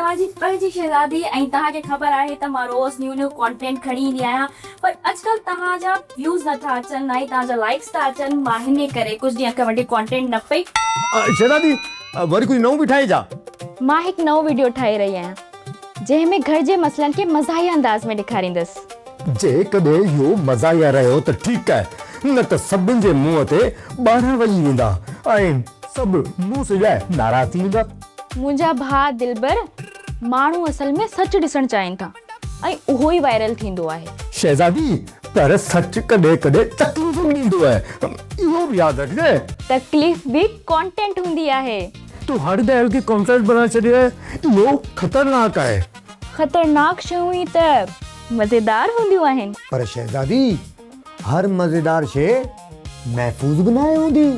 तव्हांजी पंहिंजी शहज़ादी ऐं तव्हांखे ख़बर आहे त मां रोज़ न्यू कॉन्टेंट खणी ईंदी आहियां, पर अॼुकल्ह तव्हांजा व्यूज़ नथा अचनि, ना ई तव्हांजा लाइक्स था अचनि। मां हिन करे कुझु ॾींहं खां वठी कॉन्टेंट न पई। शहज़ादी वरी कुझु नओं बि ठाहे जा। मां हिकु नओं वीडियो ठाहे रही आहियां जंहिंमें घर जे मसइलनि खे मज़ाहिया अंदाज़ में ॾेखारींदसि। जेकॾहिं इहो मज़ाहिया रहियो त ठीकु आहे, न त सभिनि जे मुंहं ते ॿारहं वॼी वेंदा ऐं सभु मुंहुं सिजाए नाराज़ थी वेंदा। मुंहिंजा भाउ दिलबर माण्हू असल में सच ॾिसणु चाहिनि था ऐं उहो ई वायरल थींदो आहे। शहज़ादी पर सच कॾहिं कॾहिं तकलीफ़ बि ॾींदो आहे, इहो बि यादि रखिजे। तकलीफ़ बि कंटेंट हूंदी आहे। तूं हर ॻाल्हि खे कॉन्टेंट बणाए छॾियो आहे, इहो ख़तरनाक आहे। ख़तरनाक शयूं ई त मज़ेदार हूंदियूं आहिनि। पर शहज़ादी हर मज़ेदार शइ महफ़ूज़ बनाए हूंदी।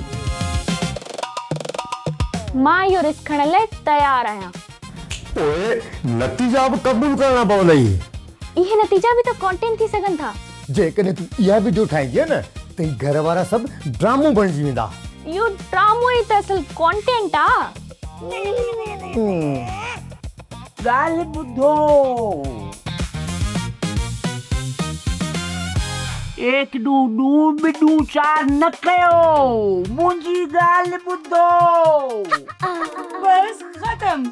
मां इहो रिस्क खणण लाइ तयारु आहियां। पोइ नतीजा बि क़बूल करणा पवंदई। इहे नतीजा बि त कंटेंट थी सघनि था। जेकॾहिं तूं इहा वीडियो ठाहींदीअ न त ई घर वारा सभु ड्रामो बणिजी वेंदा। इहो ड्रामो ई त असल कंटेंट आहे। ॻाल्हि ॿुधो, एक ॾू ॾू ॿिॾू चार न कयो, मुंहिंजी ॻाल्हि ॿुधो। बस ख़तम।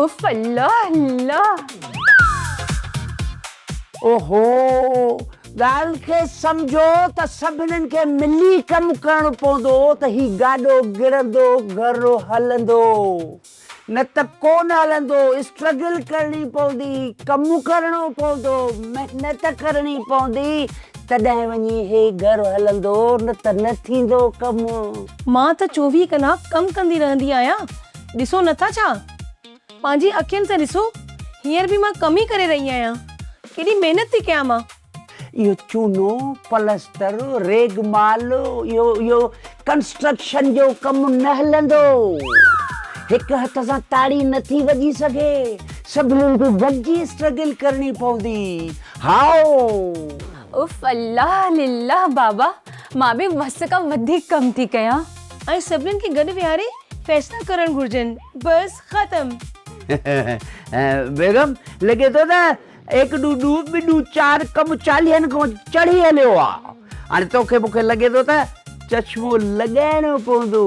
उफ अल्लाह अल्लाह। ओहो, ॻाल्हि खे सम्झो त सभिनीनि खे मिली कमु करणो पवंदो त ही गाॾो गिरंदो, घर हलंदो, न त कोन हलंदो। स्ट्रगल करणी पवंदी, कमु करणो पवंदो, महिनत करणी पवंदी, तॾहिं वञी हे घर हलंदो, न त न थींदो कमु। मां त 24 कलाक कमु कंदी रहंदी आहियां, ॾिसो नथा छा? पंहिंजी अखियुनि सां ॾिसो, हींअर बि मां कम ई करे रही आहियां। केॾी महिनत थी कयां मां। इहो चूनो, प्लस्तर, रेगमाल, इहो कंस्ट्रक्शन जो कमु न हलंदो। हिकु हथ सां ताड़ी नथी वॼी सघे, सभिनीनि खे गॾिजी स्ट्रगल करणी पवंदी। हाओ उफ अल्लाह लिल्लाह बाबा, मां बि वस खां वधीक कम थी कयां। ऐं सभिनीनि खे गॾु विहारे फ़ैसिला करणु घुर्जनि। बस ख़तम। बेगम, लॻे थो न एक ॾू ॾू ॿिॾू चार कमु 40 खां चढ़ी हलियो आहे। हाणे तोखे मूंखे लॻे थो त चश्मो लॻाइणो पवंदो।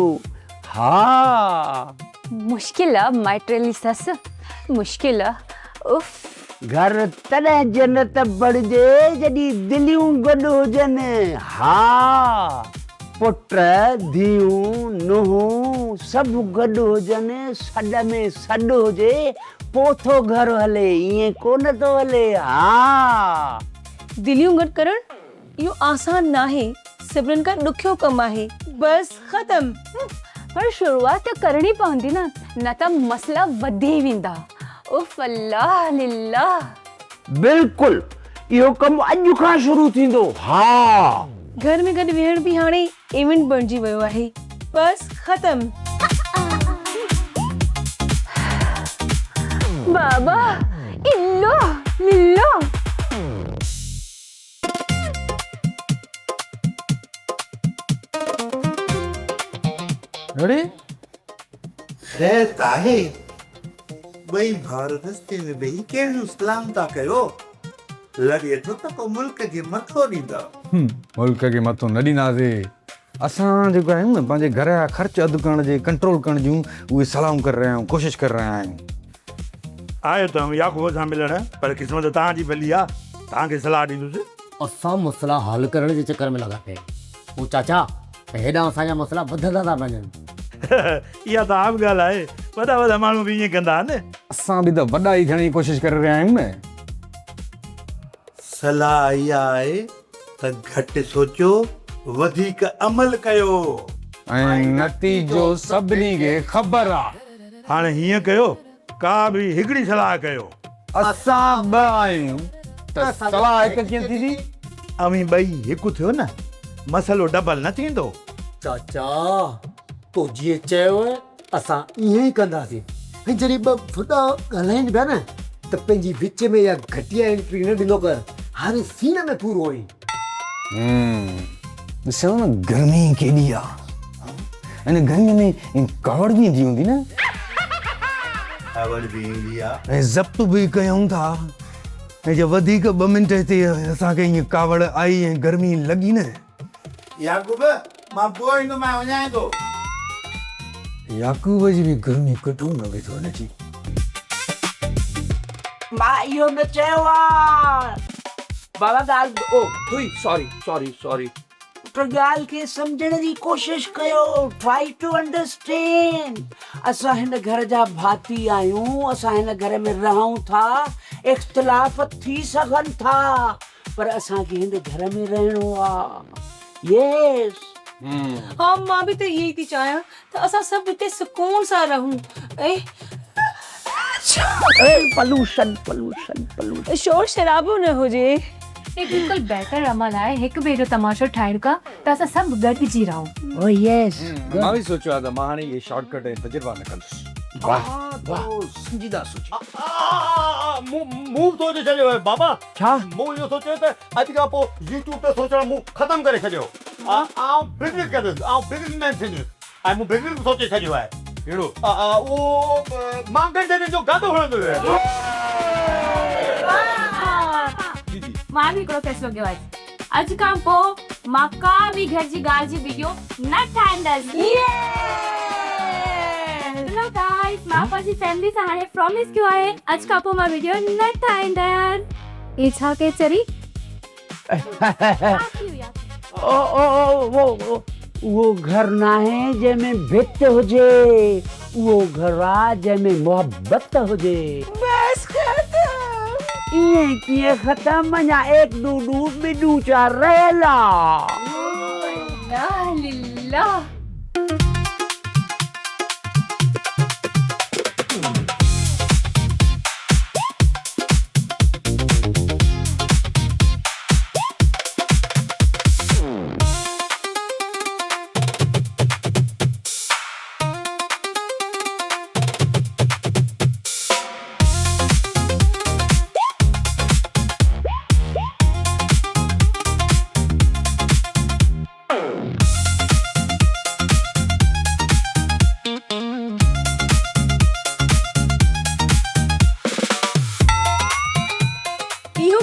हा, मुश्किल आहे माइटेली सस, मुश्किल आहे। उफ, घर तॾहिं जन्नत बणिजे जॾहिं दिलियूं गॾु हुजनि। हा, पुट धीअरूं नुंहं सभु गॾु हुजनि, सॾ में सॾु हुजे, पोइ थो घर हले, ईअं कोन थो हले। हा, दिलियूं गॾु करणु इहो आसान नाहे, सभिनीनि खां ॾुखियो कमु आहे। बस ख़तम। पर शुरूआत त करणी पवंदी न त मसला वधी वेंदा। उफ अल्लाह लिल्लाह। बिल्कुलु, इहो कमु अॼु खां शुरू थींदो। हा, घर में गॾु विहण बि हाणे इवेंट बणिजी वियो आहे। बस ख़तम। बाबा इल्लो लिल्लो। अरे खैर ताहे भाई भारत रस्ते में भाई केड़ो सलाम ता कयो, लगे तो को मुल्क के मथो ॾींदा। मुल्क के मथो न ॾींदासीं। असां जेको आहियूं न पंहिंजे घर जा ख़र्च अधु करण जे कंट्रोल करण जूं उहे सलाम करे रहिया आहियूं, कोशिशि करे रहिया आहियूं। आयो त याकूब सां मिलण, पर क़िस्मत तव्हांजी भली आहे, तव्हांखे सलाह ॾींदुसि। असां मसला हल करण जे चक्कर में लॻा पिया आहियूं। चाचा हेॾां असांजा मसला वधंदा था वञनि। इहा त आम ॻाल्हि आहे, वॾा वॾा माण्हू बि ईअं कंदा आहिनि। असां बि त वॾा ई थियण जी कोशिशि करे रहिया आहियूं न। सलाह इहा आहे त घटि सोचो, वधीक अमल कयो, ऐं नतीजो सभिनी खे ख़बर आहे। हाणे हीअं कयो, का बि हिकिड़ी सलाह कयो। असां ॿ आहियूं त सलाह हिकु कीअं थींदी? अमी ॿई हिकु थियो न, मसलो डबल न थींदो। चाचा तो जीअं चयो असां ईअं ई कंदासीं। ऐं जॾहिं ॿ फुटा ॻाल्हाइनि पिया न त पंहिंजी विच में या घटिया एंट्री न ॾिनो कर, हाणे सीन में पूरो हुई। ॾिसो न गर्मी केॾी आहे, हिन गर्मीअ में कवड़ बि ईंदी हूंदी न। ख़बर बि ईंदी आहे। ऐं ज़ब्त बि कयूं था। ऐं जे वधीक 2 मिंट हिते असांखे ईअं कावड़ आई ऐं गर्मी लॻी न। याकूब मां पोइ ईंदोमांइ, वञाए थो। याकूब जी बि गर्मी कढूं न वेठो हिनजी। मां इहो न चयो आहे बाबा। ॻाल्हि हुई, सॉरी। पर ॻाल्हि खे सम्झण जी कोशिशि कयो। Try to understand. असां हिन घर जा भाती आहियूं, असां हिन घर में रहूं था, इख़्तिलाफ़ थी सघनि था, पर असांखे हिन घर में रहणो आहे। यस। हाँ मां भी तो यही थी चाहियां त असां सभु हिते सुकून सां रहूं। ऐं पॉल्यूशन शोर शराबो न हुजे। ये बिल्कुल बेहतर अमल आहे हिकु ॿिए जो तमाशो ठाहिण खां त असां सभु गॾिजी रहूं। ओ यस। मां बि सोचियो आहे त मां हाणे इहे शॉर्टकट ऐं तजुर्बा न कंदुसि। वाह संजीदा सोची। मूं सोचे छॾियो आहे बाबा। छा? मूं इहो सोचियो त अॼु खां पोइ यूट्यूब ते सोचणु मूं ख़तमु करे छॾियो। आउं बिज़नेस कंदुसि, आउं बिज़नेसमैन थींदुसि ऐं मूं बिज़नेस सोचे छॾियो आहे। कहिड़ो? उहो मां गंढनि जो गानो हणंदो मां भी हिकिड़ो फ़ैसिलो कयो आहे। अॼु खां पोइ मां का बि घर जी ॻाल्हि जी वीडियो न ठाहींदसि। हेलो गाइस, मां पंहिंजी फैमिली सां हाणे प्रॉमिस कयो आहे अॼु खां पोइ मां वीडियो न ठाहींदसि। ये छा के चरी? वो घर ना है जंहिंमें भित हुजे, वो घर आहे जंहिंमें मोहब्बत हुजे। बस खत्म। ईअं कीअं ख़तम? अञा 1 2 2 4 रहेला। ला लिल्ला।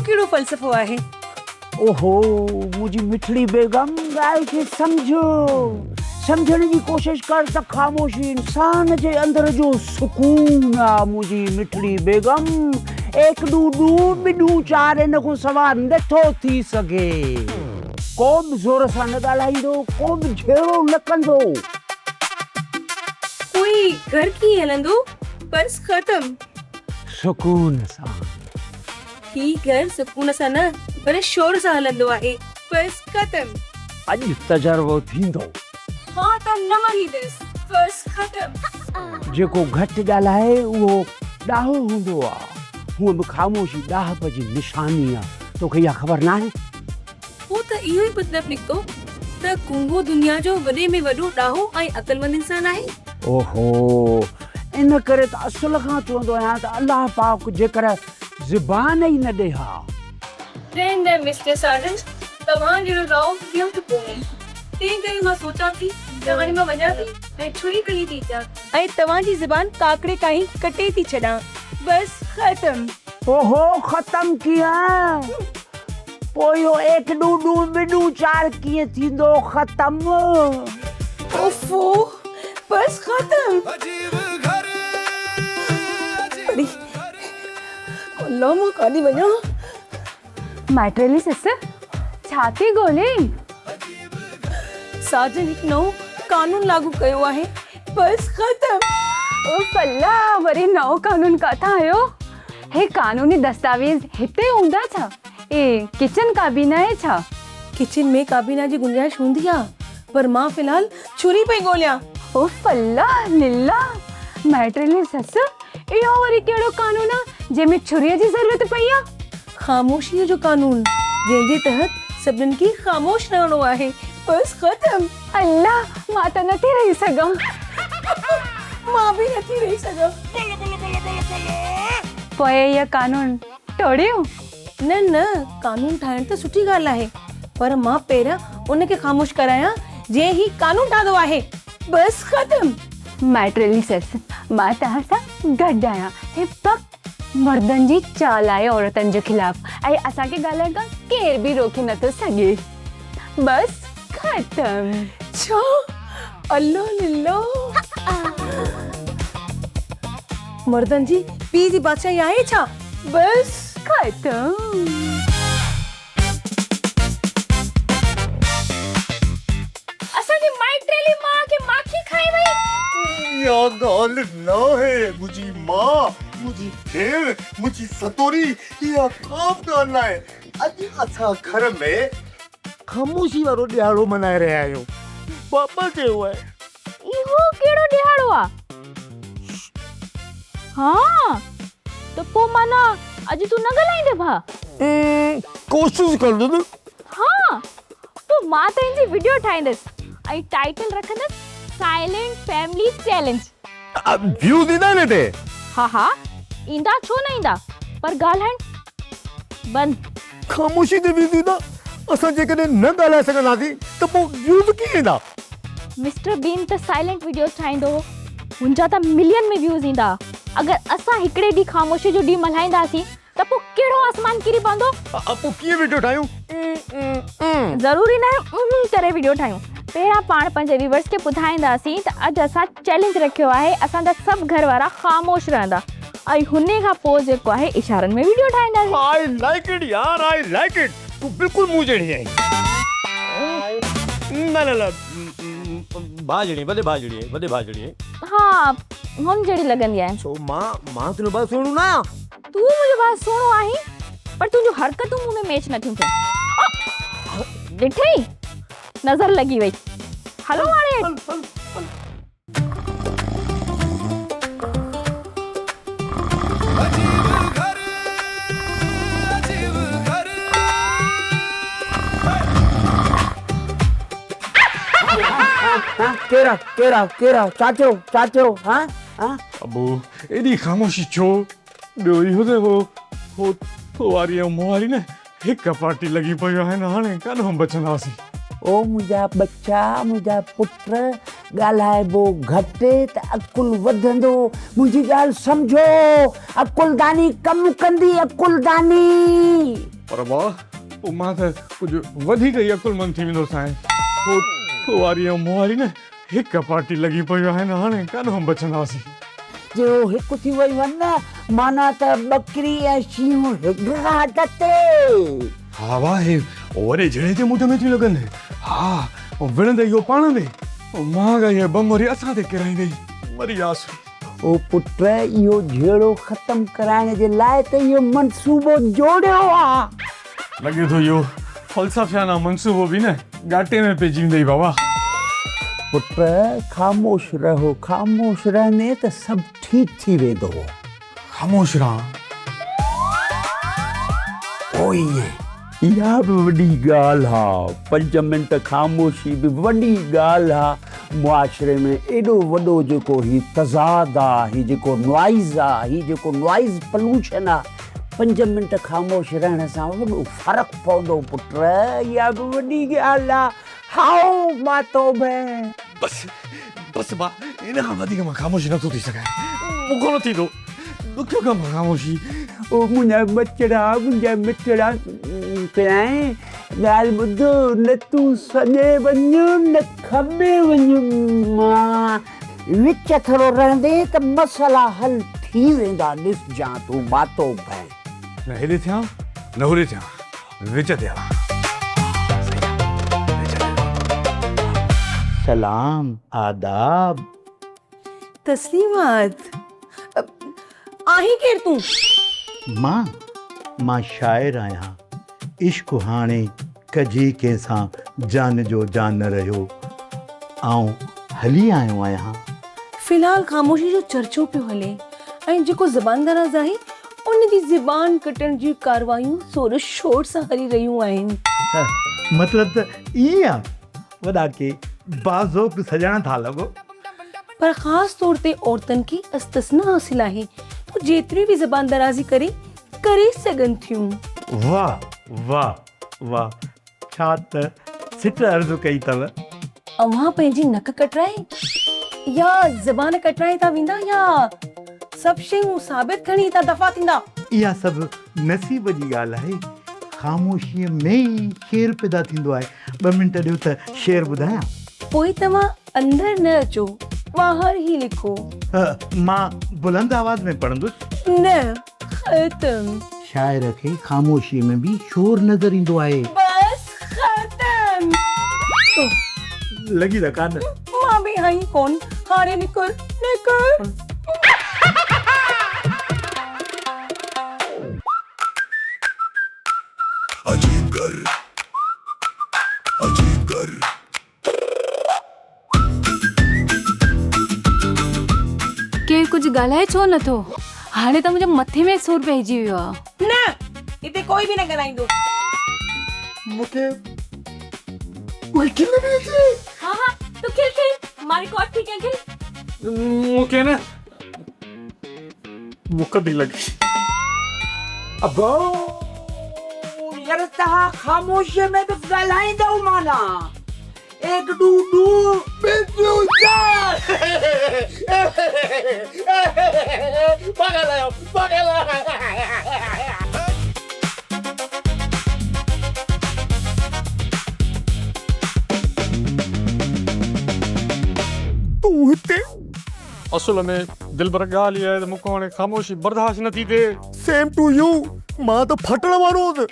कहिड़ो फ़लसफ़ो आहे? ओहो मुंहिंजी मिठड़ी बेगम, ॻाल्हि खे सम्झो। सम्झण जी कोशिश कर त ख़ामोशी इंसान जे अंदर जो सुकून आहे। मुंहिंजी मिठड़ी बेगम 1 2 2 4 इन खां सवाइ नथो थी सघे। को बि ज़ोर सां न ॻाल्हाईंदो, को बि झेड़ो न कंदो। कोई घर कीअं हलंदो? बस ख़त्म। सुकून सां। ही घर सुकून सां न पर शोर सां हलंदो आहे। बस ख़त्म। अॼु तजुर्बो थींदो। हाँ त न मरींदसि। बस ख़त्म। जेको घटि ॻाल्हाए उहो ॾाहो हूंदो आहे। हूअं बि ख़ामोशी ॾाहप जी निशानी आहे। तोखे इहा ख़बर नाहे? हो त इहो ई मतिलबु निकितो त कुंगो दुनिया जो वॾे में वॾो ॾाहो ऐं अक़लमंद इंसान आहे। ओहो, इन करे त असुल खां चवंदो आहियां त अलाह पाक जेकर ज़ुबान ई न ॾे हा। रहन दे मिस्टर साजन, तव्हां जहिड़ो राव ॿियो त कोन्हे। तंहिं करे मां सोचां थी त हाणे मां वञां थी ऐं छुरी खणी थी अचां ऐं तव्हांजी ज़ुबान काकड़े काई कटे थी छॾां। बस ख़त्म। ओहो, ख़त्म कीअं? पोइ इहो 1 2 2 4 कीअं थींदो ख़त्म? ओफो, बस ख़त्म। अल्लाह मां काॾे वञां? माइट्रेली सिस्टर छा थी ॻोल्ही? साजन हिकु नओं कानून लागू कयो आहे। बस ख़त्म। ओ फल्ला, वरी नओं कानून काथां आयो? हे कानूनी दस्तावेज़ हिते हूंदा छा? ए किचन काबीना आहे छा? किचन में काबीना जी गुंजाइश हूंदी आहे, पर मां फ़िलहाल छुरी पई ॻोल्हियां। ओ फल्ला लिल्ला, माइट्रेली ससु इहो वरी कहिड़ो कानून आहे जंहिंमें छुरीअ जी ज़रूरत पई आहे? ख़ामोशीअ जो कानून, जंहिंजे तहत सभिनीनि खे ख़ामोश रहणो आहे। बस ख़त्म। अल्लाह, मां त नथी रही सघां। मां बि नथी रही सघां। पोइ इहो कानून तोड़ियो? न न, कानून ठाहिण त सुठी ॻाल्हि आहे, पर मां पहिरियां उनखे ख़ामोश करायां जंहिं ही कानून ठाहियो आहे। बस ख़त्म। माइट्रेली ससु, मां तव्हां सां गॾु आहियां। हे पक मर्दनि जी चाल आहे औरतनि जे ख़िलाफ़, ऐं असांखे ॻाल्हाइण खां केर बि रोके नथो सघे। बस ख़तम। छा? अल्लाह लिल्ला। मर्दन जी पी जी बादशाही आहे छा? बस ख़तम। असांजी माइट्रेली मां खे माखी खाई वई। या ॻाल्हि न आहे, मुंहिंजी मां, मुंहिंजी भेण, मुंहिंजी सतोरी, इहा का बि ॻाल्हि न आहे। अॼु असां घर में ख़ामोशी वारो ॾियारो मल्हाए रहिया आहियूं। पापा चयो आहे। इहो कहिड़ो ॾियारो आहे? हाँ त पोइ माना अॼु तूं न ॻाल्हाईंदे भा? कोशिशि कंदुसि। हाँ पोइ मां त हिनजी वीडियो ठाहींदसि ऐं टाइटल रखंदसि साइलेंट फैमिली चैलेंज। व्यूज़ ईंदा आहिनि हिते? हा हा ईंदा, छो न ईंदा, पर ॻाल्हाइण बंदि। ख़ामोशी ते व्यूज़ ईंदा? असां जेकॾहिं न ॻाल्हाए सघंदासीं त पोइ व्यूज़ कीअं ईंदा? मिस्टर बीन त साइलेंट वीडियोस ठाहींदो, हुनजा त मिलियन में व्यूज़ ईंदा। अगर असां हिकिड़े ॾींहुं ख़ामोशी जो ॾींहुं मल्हाईंदासीं त पोइ कहिड़ो आसमान किरी पवंदो। पोइ कीअं वीडियो ठाहियूं? ज़रूरी न आहे करे वीडियो ठाहियूं। पहिरां पाण पंहिंजे व्यूअर्स खे ॿुधाईंदासीं त अॼु असां चैलेंज रखियो आहे, असांजा सभु घर वारा ख़ामोश रहंदा ऐं हुन खां पोइ जेको आहे इशारनि में वीडियो ठाहींदासीं। आई लाइक इट यार, आई लाइक इट। तूं बिल्कुलु मूं जहिड़ी आहीं। न न न भाजड़ी, वॾे भाजड़ी आहे, वॾे भाजड़ी आहे। हाँ हुन जहिड़ी लॻंदी आहे। सो मां तुंहिंजो बात सुणू न आहियां। तूं मुंहिंजो बात सुणो आहीं, पर तुंहिंजूं हरकतूं मूं में मैच नथियूं थियनि। ॾिठई, नज़र लॻी वई। हलो हाणे केरा केरा केरा चाचो चाचो। हाँ हाँ अबू एॾी ख़ामोशी छो? ॿियो इहो त हो वारी ऐं मूं वारी न हिकु पार्टी लॻी पियूं आहिनि, हाणे काॾों बचंदासीं। ओ मुंहिंजा बच्चा, मुंहिंजा पुट, ॻाल्हाइबो घटि त अकुल वधंदो। मुंहिंजी ॻाल्हि सम्झो, अकुलदानी कमु कंदी, अकुलदानी। पर वाह, पोइ मां त कुझु वधीक ई अकुलमंद थी वेंदो साईं। हो वारी ऐं मूं वारी न हिकु पार्टी लॻी पियूं आहिनि, हाणे काॾों बचंदासीं। जो हिकु थी वई वञ न, माना त ॿकरी ऐं शींहं हिकु घाट ते। हा वाह, हे वॾे जड़े जे मुंड में थियूं लॻनि। हा विढ़ंदे इहो पाण में, मां इहा बम वरी असां ते किराईंदे मरी वियासीं। ओ पुट, इहो झेड़ो ख़तमु कराइण जे लाइ त इहो मंसूबो जोड़ियो आहे। लॻे थो इहो फ़लसफ़ियाना मंसूबो बि न घाटे में पइजी वेंदई बाबा। पुट ख़ामोश रहो, ख़ामोश रहने त सभु ठीकु थी वेंदो। ख़ामोश रहां? ओ ईअं, इहा बि वॾी ॻाल्हि आहे। 5 मिंट ख़ामोशी बि वॾी ॻाल्हि आहे। मुआशरे में एॾो वॾो जेको ही तज़ाद आहे, ही जेको नॉइज़ आहे, ही जेको नॉइज़ पॉल्यूशन आहे, 5 मिंट ख़ामोश रहण सां वॾो फ़र्क़ु पवंदो पुट। इहा बि वॾी ॻाल्हि आहे। हाओ मां तौबे। बस बा, इन खां वधीक मां ख़ामोश नथो थी सघां। मूंखां न थींदो, ॾुखियो कमु आहे ख़ामोशी। ओ मुंहिंजा बचड़ा, मुंहिंजा मिठड़ा पियाए, ॻाल्हि ॿुधो, न तूं सॼे वञ न खॿे वञ। मां विच थोरो रहंदे त मसला हल थी वेंदा। ॾिसजां तूं बातो भए। न हेॾे थियां न होॾे थियां, विच ते हलां। सलाम, आदाब। तस्लीमात। आहीं केर तूं? मां शाइर आहियां। इश्क हाणे कजे कंहिंसां जान जो जान न रहियो। आऊं हली आयो आहियां। फिलहाल ख़ामोशी जो चर्चो पियो हले ऐं जेको ज़बान दराज़ आहे उन जी ज़बान कटण जी कारवायूं ज़ोर शोर सां हली रहियूं आहिनि। मतिलब त ईअं आहे, वॾा के बाज़ोक सॼणा था लॻो। पर ख़ासि तौर ते औरतुनि खे इस्तिस्ना हासिल आहे, तो जेतिरी बि ज़बान दराज़ी करे सघनि थियूं। वाह वाह वाह, छा त सिट अर्ज़ु कई अथव। अव्हां पंहिंजी नक कटराए या ज़बान कटराए था विंदा या सब शयूं साबित खणी था दफ़ा थींदा? इहा सभु नसीब जी ॻाल्हि आहे। ख़ामोशीअ में ई शेर पैदा थींदो आहे। 2 मिंट ॾियो त शेर ॿुधायां। पोइ तव्हां अंदर न अचो, ॿाहिरि ही लिखो। मां बुलंद आवाज़ में पढ़ंदुसि। न ख़तम। शाइर खे ख़ामोशीअ में बि शोर नज़र ईंदो आहे। बस ख़तम। लॻी त कान? मां बि आई कोन, हाणे निकर निकर। केरु कुझु ॻाल्हाए छो नथो? हाणे त मुंहिंजे मथे में सूर पइजी वियो आहे। न हिते कोई बि न ॻाल्हाईंदो। मूंखे खिल बि अचे। हाँ हाँ तो खिल मां रिकॉर्ड थी कया खिल। मूंखे न मुख थी लॻी। अबो यार तव्हां ख़ामोशीअ में बि ॻाल्हाईंदव माना। 1 2 2 बिंदु 4। पागल आहियो, पागल आहियो। तूं हिते? असुल में दिलबर ॻाल्हि आहे त मूंखां हाणे ख़ामोशी बर्दाश्त नथी थिए। Same to you. मां त फटण वारो हुअसि,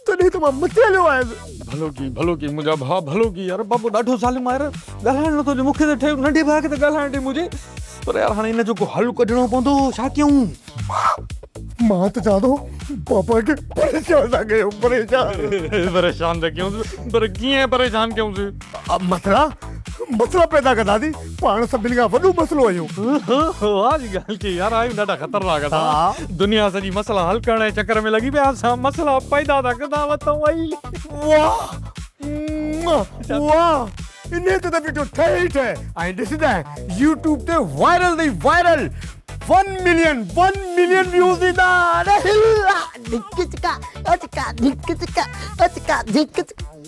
तॾहिं त मां मथे हलियो आयुसि। भलो की मुंहिंजा भाउ भलो की। यार बाबू ॾाढो ज़ालिम आहे। ॻाल्हाइण नथो ॾे मूंखे त ठहे नंढे भाउ खे त ॻाल्हाइण ॾे मुंहिंजे। पर यार हाणे इन जो को हल कढणो पवंदो। छा कयूं? मां त चवां थो पापा खे परेशान था कयूं। परेशान त कयूंसि, पर कीअं परेशान कयूंसि? मसला पैदा कंदासीं। पाण सभिनी खां वॾो मसलो आहियूं। आज ॻाल्हि की यार आहियूं ॾाढा ख़तरनाक था। दुनिया सॼी मसला हल करण जे चकर में लॻी पिया। असां मसला पैदा था कंदा वठूं। वाह वाह, इन ते त वीडियो ठहे ई ठहे। ऐं ॾिसंदा यूट्यूब ते वायरल नहीं वायरल 1 मिलियन व्यूज़ ईंदा।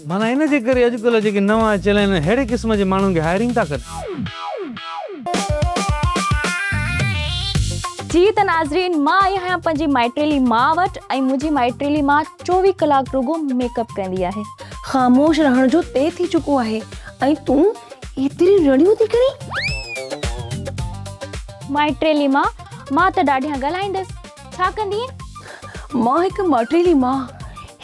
माना इन जे करे अॼुकल्ह जेके नवां अचियल आहिनि अहिड़े क़िस्म जे माण्हुनि खे हायरिंग था कनि। जी त नाज़रीन, मां आई आहियां पंहिंजी माइटेली माउ वटि ऐं मुंहिंजी माइटेली माउ 24 कलाक रुगो मेकअप कंदी आहे। ख़ामोश रहण जो तय थी चुको आहे ऐं तूं एतिरी रड़ियूं थी करीं। माइटेली मां त ॾाढियां ॻाल्हाईंदसि। छा कंदी? मां हिकु माइटेली मां,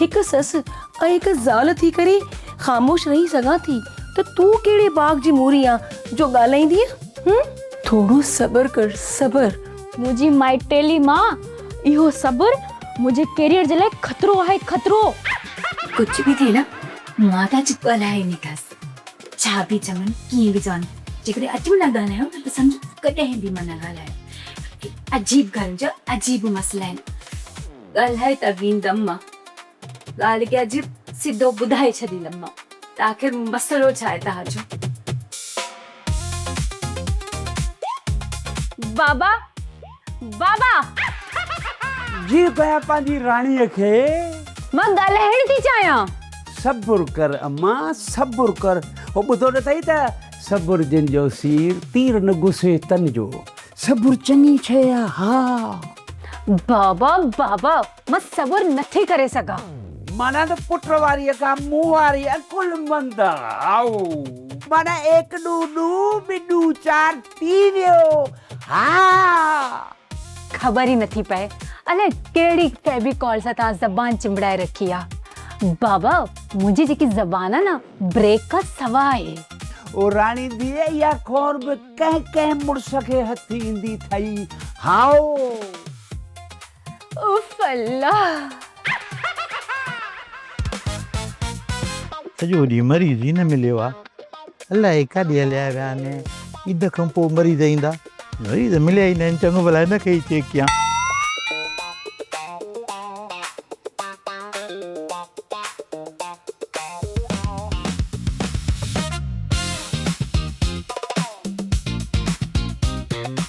हिकु ससु ऐं हिकु ज़ाल थी करे ख़ामोश रही सघां थी त तूं कहिड़े बाग जी मूरी आहे जो ॻाल्हाईंदी? थोरो सब्र कर, सब्र। मुंहिंजी माइटेली मां, इहो सब्र मुंहिंजे कैरियर जे लाइ खतरो आहे, खतरो। कुछ भी थिए न, मां त अॼु ॻाल्हाए ईंदसि। छा बि चवनि, कीअं बि चवनि, जेकॾहिं अॼु न ॻाल्हायो न त सम्झो कॾहिं बि मां न ॻाल्हायो। अजीब घरनि जा अजीब मसला आहिनि। ॻाल्हाए त वेंदमि मां, ॻाल्हि खे अॼु सिधो ॿुधाए छॾींदमि मां त आख़िर मसलो छा आहे तव्हांजो। बाबा बाबा जी कया पंहिंजी राणीअ खे। मां ॻाल्हाइण थी चाहियां। सब्र कर अम्मा, सब्र कर। हो ॿुधो न अथई त सब्र जिन जो सीर तीर न गुसे तन जो। सब्र चङी शइ आहे। हा बाबा बाबा, मां सब्र नथी करे सघां। माना त पुट वारीअ खां मुंहुं वारी अकुल मंद आओ। माना 1 2 2 बिडू 4 थी वियो। हा ख़बर ई नथी पए अलाए कहिड़ी फेविकॉल सां तव्हां ज़बान चिंबड़ाए रखी आहे। बाबा, मुंहिंजी जेकी ज़बान आहे न, ब्रेक खां सवा आहे। ओ राणी धीअ, इहा खोर बि कंहिं कंहिं मुड़ुस खे हथ ईंदी अथई। हाओ उफ अल्लाह। सॼो ॾींहुं मरीज़ ई न मिलियो आहे। अलाए काॾे हलिया विया आहिनि। ईद खां पोइ मरीज़ ईंदा, मरीज़ मिलिया ई न आहिनि। चङो भला हिन खे ई चेक कयां।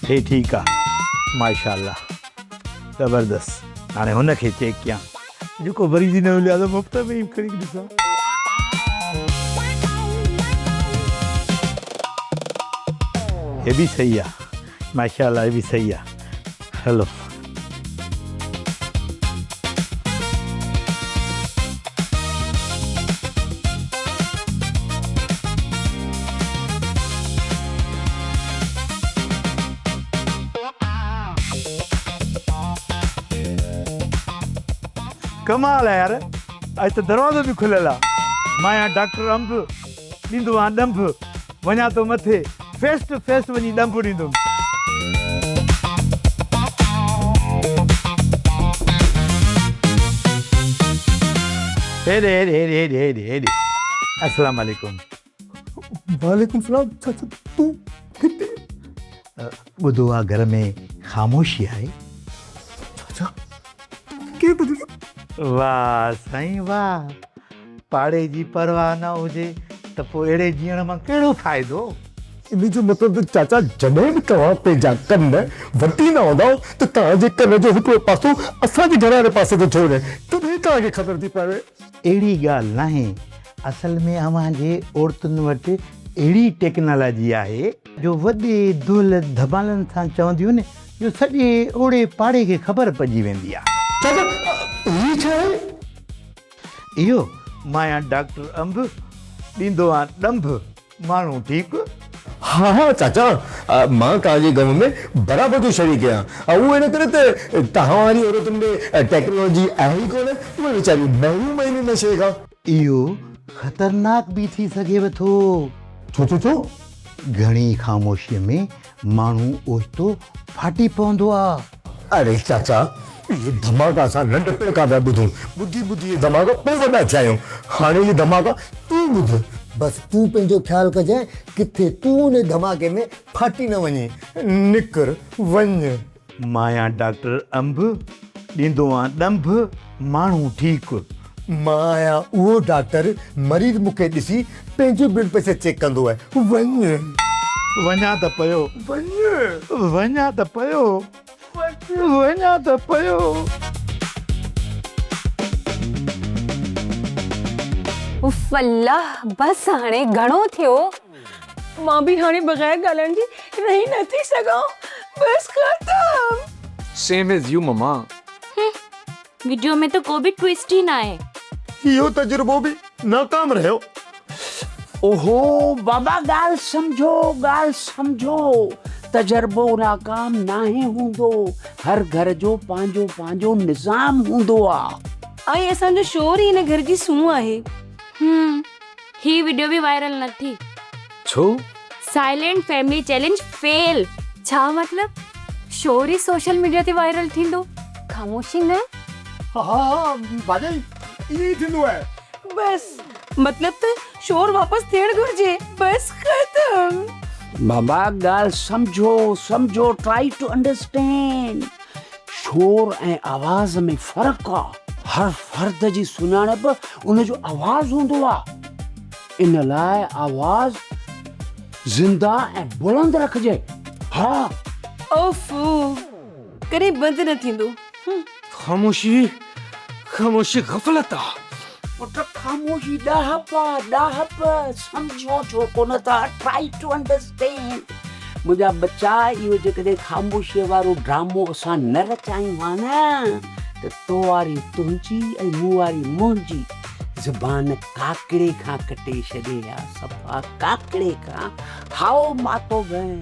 हे ठीकु आहे, माशाअल्लाह, ज़बरदस्त। हाणे हुन खे चेक कयां। जेको मरीज़ ई न मिलियो आहे त मुफ़्त में ई खणी ॾिसां। ये भी सही है माशाल्लाह, ये भी सही है। हलो कमाल है यार, आज तो दरवाज़ो भी खुलियल आहे। मां यहाँ डॉक्टर अंब ॾींदो आहियां ॾंभ, वञा तो मथे फेस टू फेस वञी ॾंभ ॾींदुमि। हेॾे हेॾे हेॾे हेॾे हेॾे हेॾे अस्सलाम वालेकुम। वालेकुम सलाम। चाचा तू किथे? ॿुधो आहे घर में ख़ामोशी आहे। चाचा के ॿुधो? वाह साईं वाह, पाड़े जी परवाह न हुजे त पोइ अहिड़े जीअण मां कहिड़ो फ़ाइदो। इन जो मतिलबु चाचा जॾहिं बि तव्हां पंहिंजा कन वटी न हूंदा त तव्हांजे कन जो हिकिड़ो पासो असांजे घर वारे पासे ते छो रहे, तॾहिं तव्हांखे ख़बर थी पवे। अहिड़ी ॻाल्हि नाहे, असल में अव्हांजे औरतुनि वटि अहिड़ी टेक्नोलॉजी आहे जो वॾे दुल धमालनि सां चवंदियूं न, जो सॼे ओड़े पाड़े खे ख़बर पइजी वेंदी आहे। चाचा इहो छा आहे? इहो मां यहाँ डॉक्टर अंब ॾींदो आहियां ॾंभ, माण्हू ठीकु। हाँ हाँ चाचा, मां तव्हांजे गम में बराबरि जो शरीक आहियां। उहो इन करे त तव्हां वारी औरतुनि में टेक्नोलॉजी आहे ई कोन, उहे वीचारियूं महिनूं महिनूं नशे खां। इहो ख़तरनाक भी थी सघेव थो। छो छो छो? घणी ख़ामोशीअ में माण्हू ओचितो फाटी पवंदो आहे। अरे चाचा, ये धमाका असां नंढपण खां पिया ॿुधूं, ॿुधी ॿुधी ये धमाका पोइ वॾा थिया आहियूं। हाणे ये धमाका तूं ॿुध। बसि तूं पंहिंजो ख़्यालु कजांइ किथे तूं उन धमाके में फाटी न वञे। निकर वञ। मां यहाँ डॉक्टर अंब ॾींदो आहियां ॾंभ, माण्हू ठीकु। मां आहियां उहो डॉक्टर, मरीज़ मूंखे ॾिसी पंहिंजो ब्लड प्रेशर चेक कंदो आहे। वञ। वञा त पियो, वञ। वञा त पियो, वञा त पियो। उफ अल्लाह, बस हाणे घणो थियो। मां बि हाणे बग़ैर ॻाल्हाइण जी रही नथी सघां, बस खत्म। सेम एज यू ममा। वीडियो में तो को भी ट्विस्ट ही ना है। इहो तजुर्बो बि नाकाम रहियो। ओहो बाबा, ॻाल्हि सम्झो, तजर्बो नाकाम नाहे हूंदो। हर घर जो पंहिंजो पंहिंजो निज़ाम हूंदो आहे। ऐं असांजो शोर ही हिन घर जी सूंह आहे। ही वीडियो भी वायरल न थी। छो? Silent family challenge fail. छा मतलब? शोर ही सोशल मीडिया ते वायरल थींदो, ख़ामोशी न? हाँ भाॼी इहो ई थींदो आहे। बस मतलब त शोर वापस थियण घुर्जे, बस खत्म। बाबा ॻाल्हि सम्झो, ट्राई टू अंडरस्टैंड। शोर ऐं आवाज़ में फ़र्क़ु आहे। हर फर्द जी सुञाणप उन जो आवाज़ हूंदो आहे। इन लाइ आवाज़ ज़िंदा ऐं बुलंद रखिजे। हा ओफो, कॾहिं बंदि न थींदो। ख़ामोशी गफ़लत आहे। ख़ामोशी ॾाहप सम्झो छो कोन था। Try to understand. मुंहिंजा बच्चा, इहो जेकॾहिं ख़ामोशीअ वारो ड्रामो असां न रचायूं हा न, त तो वारी तुंहिंजी ऐं मूं वारी मुंहिंजी ज़बान काकड़े खां कटे छॾे हा। सफ़ा काकड़े खां हाओ मातो गए।